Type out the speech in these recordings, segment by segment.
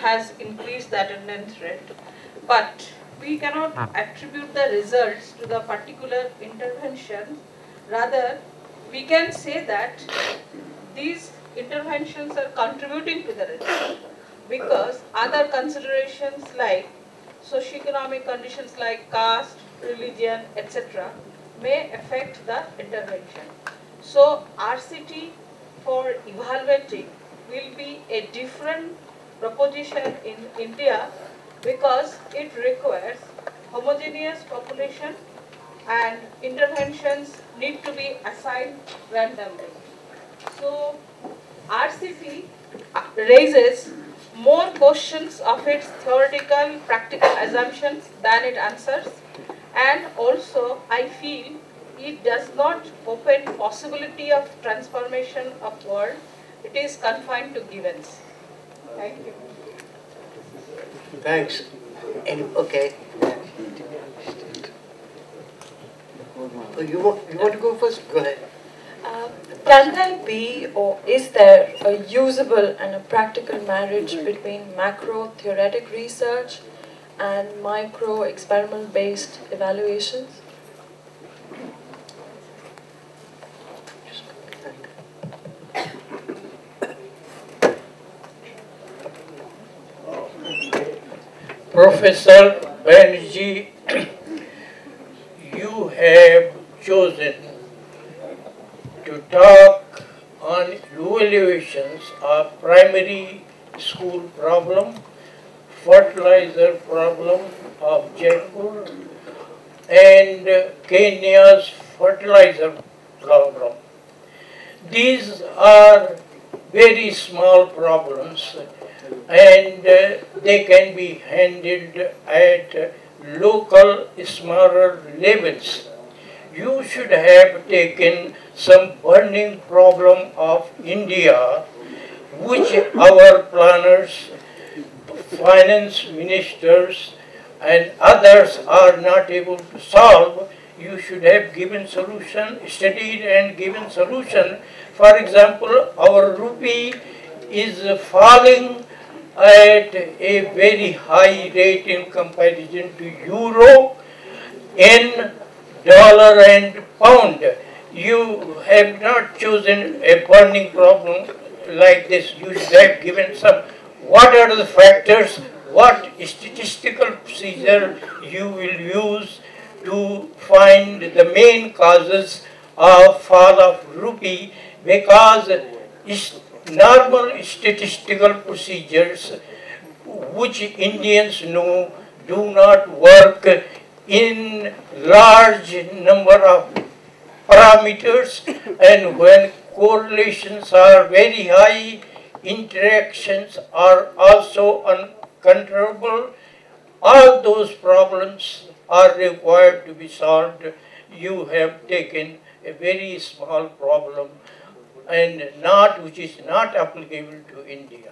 has increased the attendance rate, but we cannot attribute the results to the particular intervention. Rather, we can say that these interventions are contributing to the result because other considerations like socioeconomic conditions like caste, religion, etc. may affect the intervention. So RCT for evaluating will be a different proposition in India because it requires homogeneous population and interventions need to be assigned randomly. So RCT raises more questions of its theoretical practical assumptions than it answers, and also I feel it does not open possibility of transformation of world. It is confined to givens. Thank you. Thanks. Okay. You want to go first? Go ahead. Can there be, or is there, a usable and a practical marriage between macro theoretic research and micro experiment based evaluations? Professor Banerjee, you have chosen to talk on evaluations of primary school problem, fertilizer problem of Jaipur, and Kenya's fertilizer problem. These are very small problems, and they can be handled at local smaller levels. You should have taken some burning problem of India, which our planners, finance ministers, and others are not able to solve. You should have given solution, studied and given solution. For example, our rupee is falling at a very high rate in comparison to euro, in dollar and pound. You have not chosen a burning problem like this. You should have given some, what are the factors, what statistical procedure you will use to find the main causes of fall of rupee, because normal statistical procedures which Indians know do not work in large number of parameters, and when correlations are very high, interactions are also uncontrollable. All those problems are required to be solved. You have taken a very small problem and not which is not applicable to India.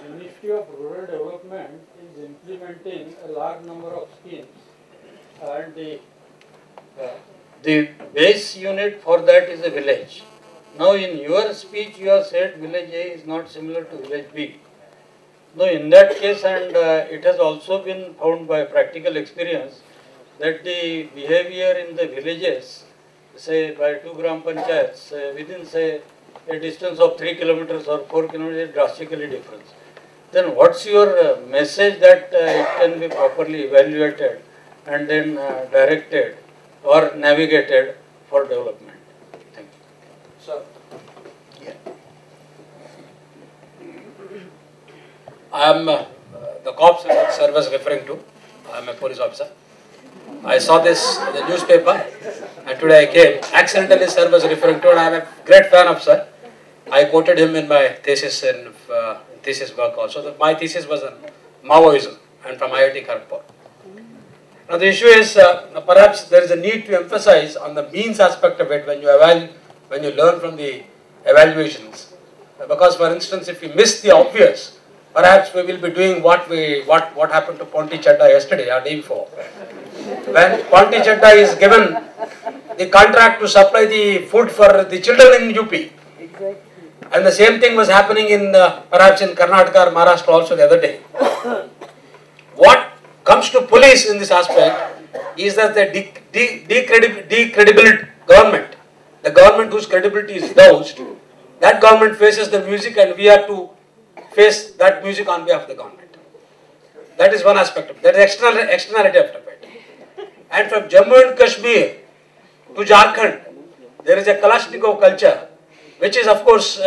Ministry of Rural Development is implementing a large number of schemes, and the base unit for that is a village. Now in your speech you have said village A is not similar to village B. Now in that case, and it has also been found by practical experience that the behavior in the villages, say by 2 gram panchayats, within say a distance of 3 kilometers or 4 kilometers is drastically different. Then what's your message that it can be properly evaluated and then directed or navigated for development? Thank you. Sir. Yeah. I am the cops sir was referring to. I am a police officer. I saw this in the newspaper and today I came. Accidentally sir was referring to, and I am a great fan of sir. I quoted him in my thesis and thesis work also. My thesis was on Maoism and from IIT Kharagpur. Now the issue is perhaps there is a need to emphasize on the means aspect of it when you learn from the evaluations. Because for instance, if we miss the obvious, perhaps we will be doing what happened to Ponti Chadda yesterday or day before. When Ponti Chadda is given the contract to supply the food for the children in UP. And the same thing was happening in perhaps in Karnataka or Maharashtra also the other day. What comes to police in this aspect is that the decredible government, the government whose credibility is doused, that government faces the music and we have to face that music on behalf of the government. That is one aspect of it. That is externality of it. And from Jammu and Kashmir to Jharkhand, there is a Kalashnikov culture, which is of course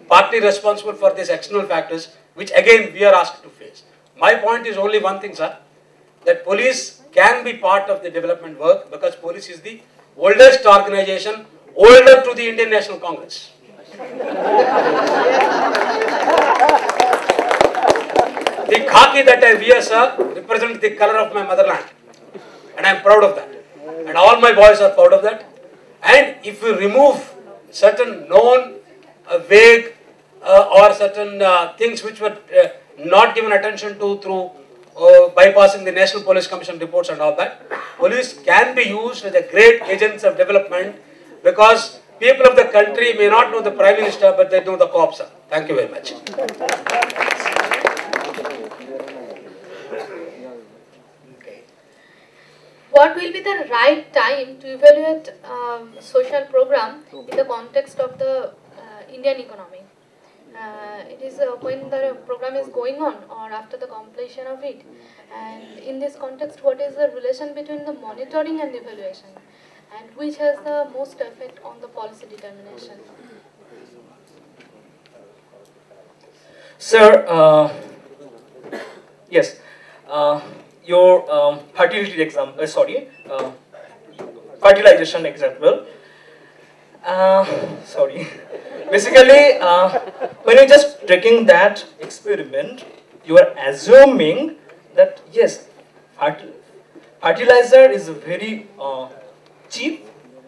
partly responsible for these external factors, which again we are asked to face. My point is only one thing, sir, that police can be part of the development work because police is the oldest organization, older to the Indian National Congress. The khaki that I wear, sir, represents the color of my motherland. And I am proud of that. And all my boys are proud of that. And if we remove certain known, vague, or certain things which were not given attention to through bypassing the National Police Commission reports and all that, police can be used as a great agents of development because people of the country may not know the Prime Minister, but they know the cops. Thank you very much. What will be the right time to evaluate social program in the context of the Indian economy? It is when the program is going on or after the completion of it. And in this context, what is the relation between the monitoring and evaluation? And which has the most effect on the policy determination? Sir, yes, your fertility example, fertilization example. Basically, when you're just taking that experiment, you are assuming that yes, fertilizer is very cheap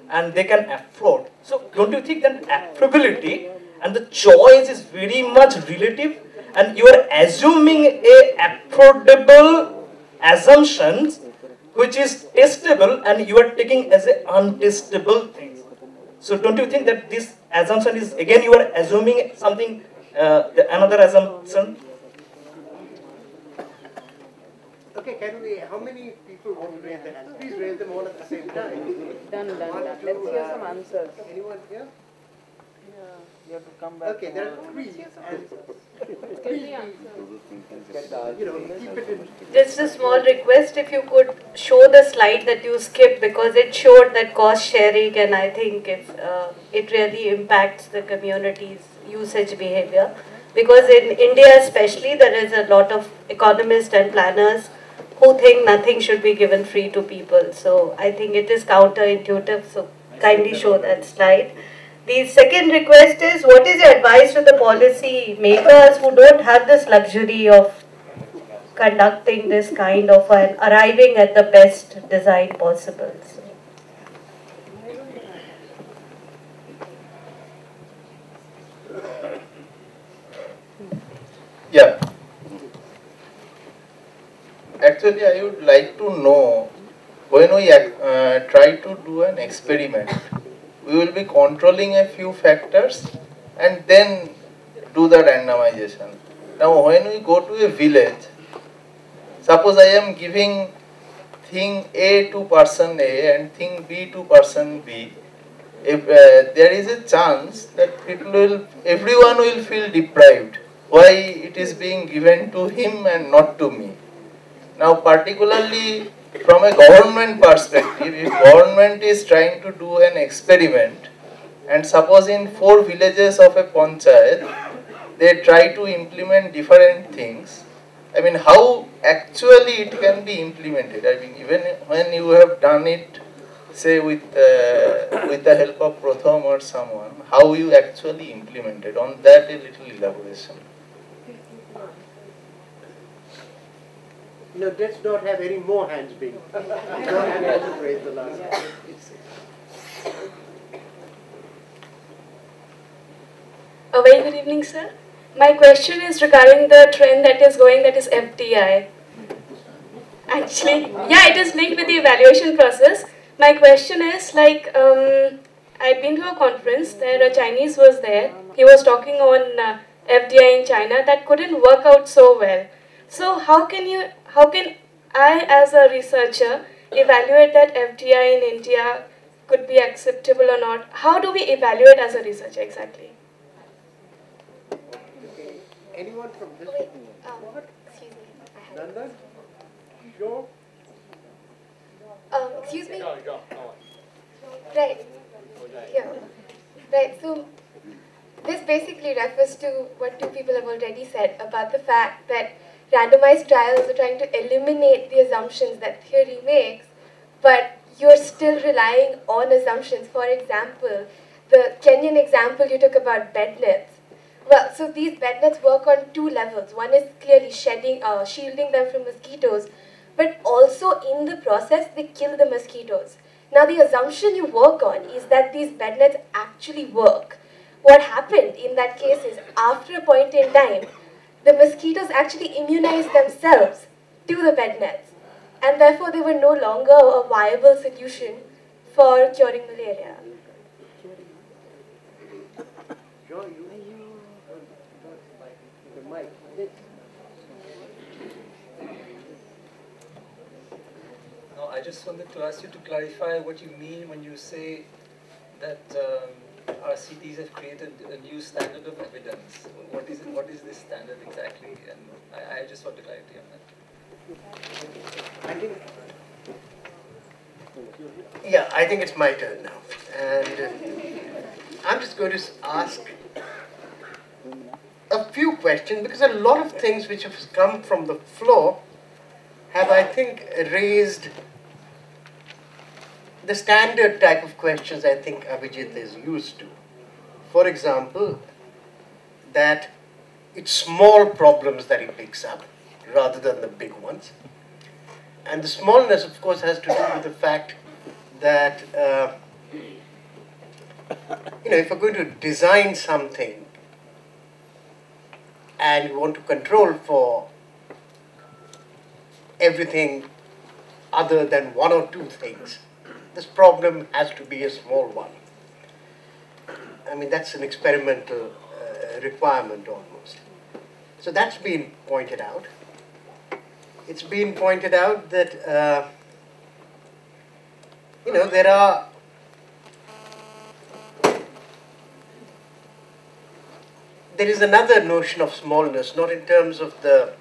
and they can afford. So don't you think that affordability and the choice is very much relative, and you are assuming a affordable assumptions which is testable and you are taking as a untestable thing. So don't you think that this assumption is, again you are assuming something, another assumption? Okay, can we, how many people want to raise their hands? Please raise them all at the same time. Done. Let's hear some answers. Anyone here? You have to come back. Okay, there are 3 answers. Keep it in. Just a small request, if you could show the slide that you skipped, because it showed that cost sharing, and I think if it really impacts the community's usage behavior. Because in India especially, there is a lot of economists and planners who think nothing should be given free to people. So I think it is counterintuitive, so kindly show that slide. The second request is, what is your advice to the policy makers who don't have this luxury of conducting this kind of and arriving at the best design possible? So. Yeah. Actually, I would like to know, when we try to do an experiment, we will be controlling a few factors and then do the randomization. Now, when we go to a village, suppose I am giving thing A to person A and thing B to person B. If there is a chance that everyone will feel deprived. Why it is being given to him and not to me? Now, particularly from a government perspective, if government is trying to do an experiment, and suppose in 4 villages of a panchayat, they try to implement different things, I mean, how actually it can be implemented? I mean, even when you have done it, say with the help of Pratham or someone, how you actually implemented, on that a little elaboration. No, let's not have any more hands being. No hands to raise the last. A very good evening, sir. My question is regarding the trend that is going, that is FDI. Actually, yeah, it is linked with the evaluation process. My question is like, I'd been to a conference, there a Chinese was there. He was talking on FDI in China that couldn't work out so well. So how can I as a researcher evaluate that FDI in India could be acceptable or not? How do we evaluate as a researcher exactly? Anyone from this? Excuse me. Nandan? Sure. Excuse me. Right. Yeah. Right. So this basically refers to what two people have already said about the fact that randomized trials are trying to eliminate the assumptions that theory makes, but you're still relying on assumptions. For example, the Kenyan example you took about bed nets. Well, so these bed nets work on two levels. One is clearly shielding them from mosquitoes, but also in the process, they kill the mosquitoes. Now, the assumption you work on is that these bed nets actually work. What happened in that case is, after a point in time, the mosquitoes actually immunized themselves to the bed nets, and therefore they were no longer a viable solution for curing malaria. No, I just wanted to ask you to clarify what you mean when you say that RCTs have created a new standard of evidence. What is it? What is this standard exactly? And I just want clarity on that. I think it's my turn now. And I'm just going to ask a few questions, because a lot of things which have come from the floor have, I think, raised the standard type of questions I think Abhijit is used to. For example, that it's small problems that he picks up rather than the big ones. And the smallness, of course, has to do with the fact that, if you're going to design something and you want to control for everything other than one or two things, this problem has to be a small one. I mean, that's an experimental requirement almost. So that's been pointed out. It's been pointed out that, there is another notion of smallness, not in terms of the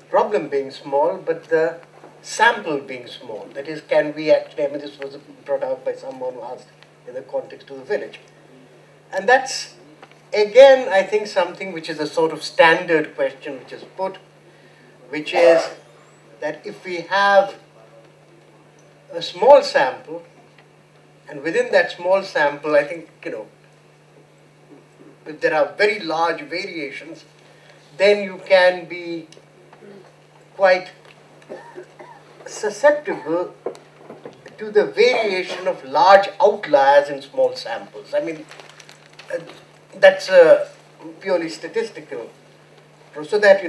problem being small, but the sample being small. That is, can we actually, I mean, this was brought out by someone who asked in the context of the village. And that's, again, I think something which is a sort of standard question which is put, which is that if we have a small sample, and within that small sample, I think, if there are very large variations, then you can be quite susceptible to the variation of large outliers in small samples. I mean, that's purely statistical, so that,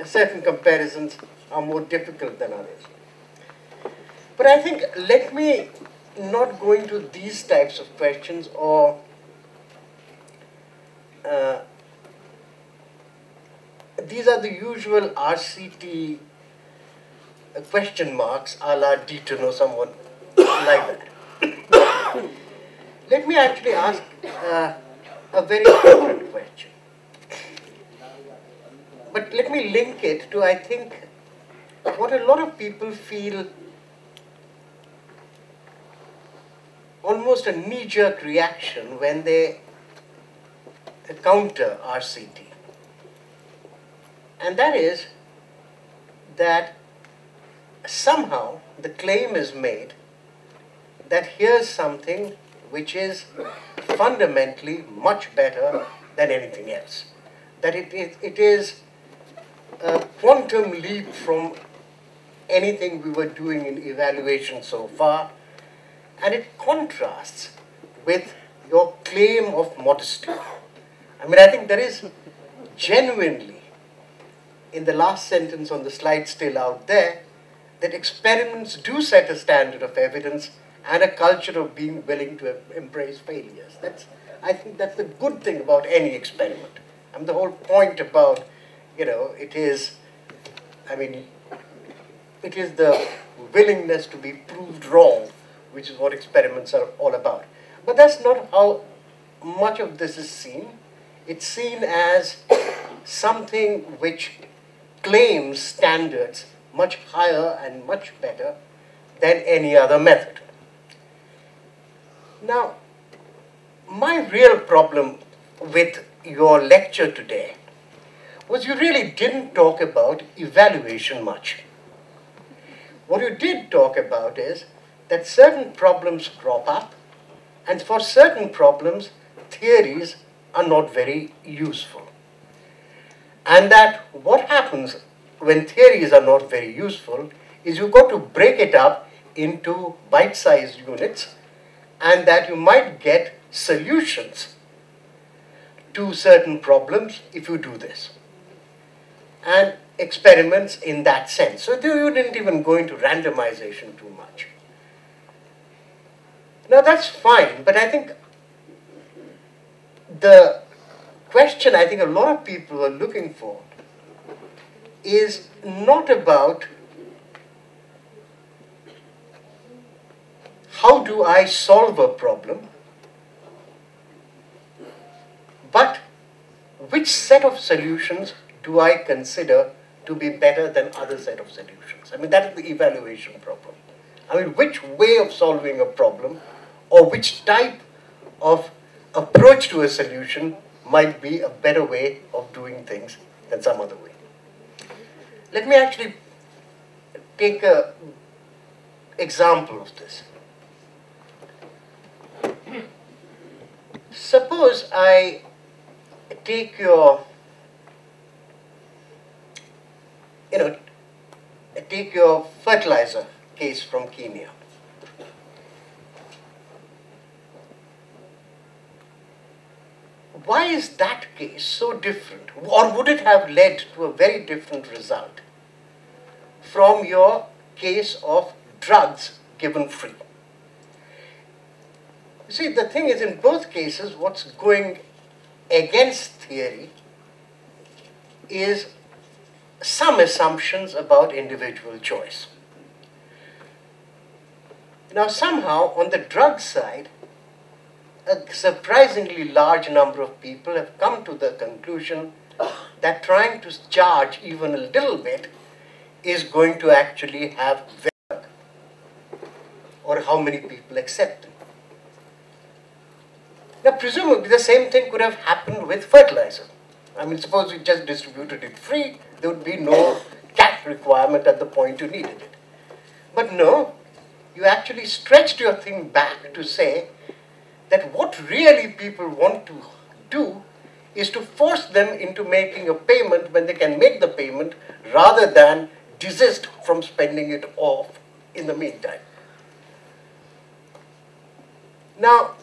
certain comparisons are more difficult than others. But I think, let me not go into these types of questions, or these are the usual RCT question marks, a la Deaton or someone like that. Let me actually ask a very different question. But let me link it to, I think, what a lot of people feel almost a knee-jerk reaction when they counter RCT. And that is that somehow the claim is made that here's something which is fundamentally much better than anything else. That it is a quantum leap from anything we were doing in evaluation so far, and it contrasts with your claim of modesty. I mean, I think there is genuinely, in the last sentence on the slide still out there that experiments do set a standard of evidence and a culture of being willing to embrace failures. I think that's the good thing about any experiment. I mean, the whole point about, it is the willingness to be proved wrong, which is what experiments are all about. But that's not how much of this is seen. It's seen as something which claims standards much higher and much better than any other method. Now, my real problem with your lecture today was you really didn't talk about evaluation much. What you did talk about is that certain problems crop up, and for certain problems, theories are not very useful. And that what happens when theories are not very useful is you've got to break it up into bite-sized units, and that you might get solutions to certain problems if you do this. And experiments in that sense. So you didn't even go into randomization too much. Now that's fine, but I think the question I think a lot of people are looking for is not about how do I solve a problem, but which set of solutions do I consider to be better than other set of solutions? I mean, that is the evaluation problem. I mean, which way of solving a problem or which type of approach to a solution might be a better way of doing things than some other way. Let me actually take an example of this. Suppose I take your fertilizer case from Kenya. Why is that case so different? Or would it have led to a very different result from your case of drugs given free? You see, the thing is, in both cases, what's going against theory is some assumptions about individual choice. Now, somehow, on the drug side, a surprisingly large number of people have come to the conclusion that trying to charge even a little bit is going to actually have value, or how many people accept it. Now, presumably, the same thing could have happened with fertilizer. I mean, suppose you just distributed it free, there would be no cash requirement at the point you needed it. But no, you actually stretched your thing back to say that what really people want to do is to force them into making a payment when they can make the payment rather than desist from spending it off in the meantime. Now,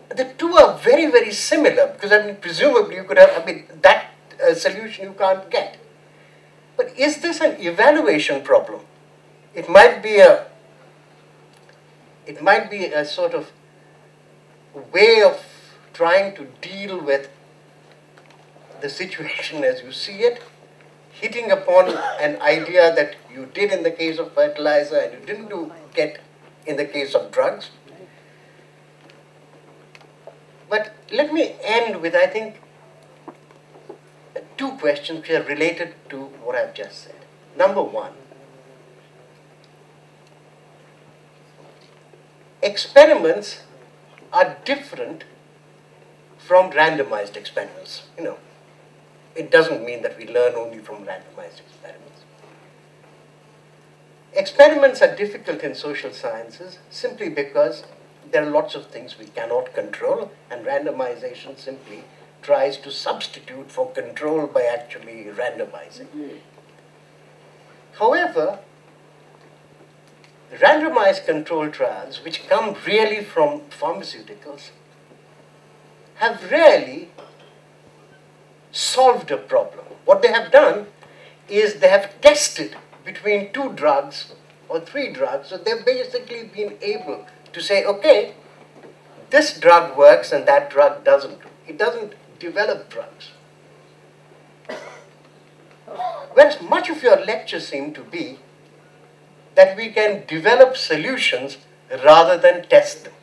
the two are very, very similar because, I mean, presumably you could have, that solution you can't get. But is this an evaluation problem? It might be a sort of way of trying to deal with the situation as you see it, hitting upon an idea that you did in the case of fertilizer and you didn't get in the case of drugs. But let me end with, I think, two questions which are related to what I've just said. Number one, experiments are different from randomized experiments. It doesn't mean that we learn only from randomized experiments. Experiments are difficult in social sciences simply because there are lots of things we cannot control, and randomization simply tries to substitute for control by actually randomizing. However, randomized control trials, which come really from pharmaceuticals, have rarely solved a problem. What they have done is they have tested between 2 drugs or 3 drugs. So they've basically been able to say, okay, this drug works and that drug doesn't. It doesn't develop drugs. Whereas much of your lecture seemed to be that we can develop solutions rather than test them.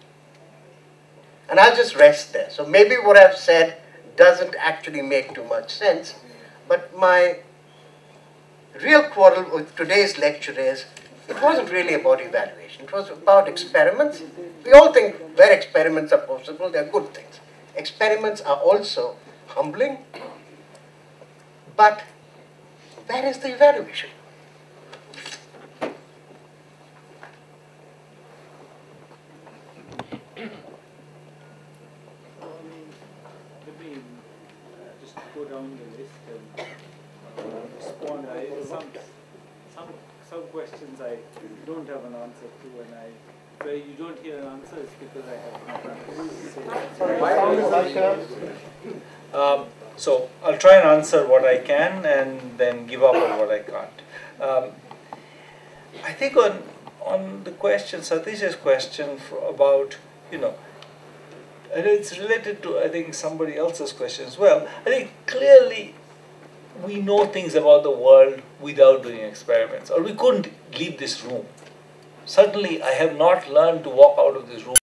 And I'll just rest there. So maybe what I've said doesn't actually make too much sense, but my real quarrel with today's lecture is it wasn't really about evaluation. It was about experiments. We all think where experiments are possible, they're good things. Experiments are also humbling, but where is the evaluation? Let me just go down the list and respond. Some questions I don't have an answer to, and where you don't hear an answer is because I have not answered. So I'll try and answer what I can and then give up on what I can't. I think on the question, Satish's question about, and it's related to, I think, somebody else's question as well. I think clearly we know things about the world without doing experiments, or we couldn't leave this room. Certainly I have not learned to walk out of this room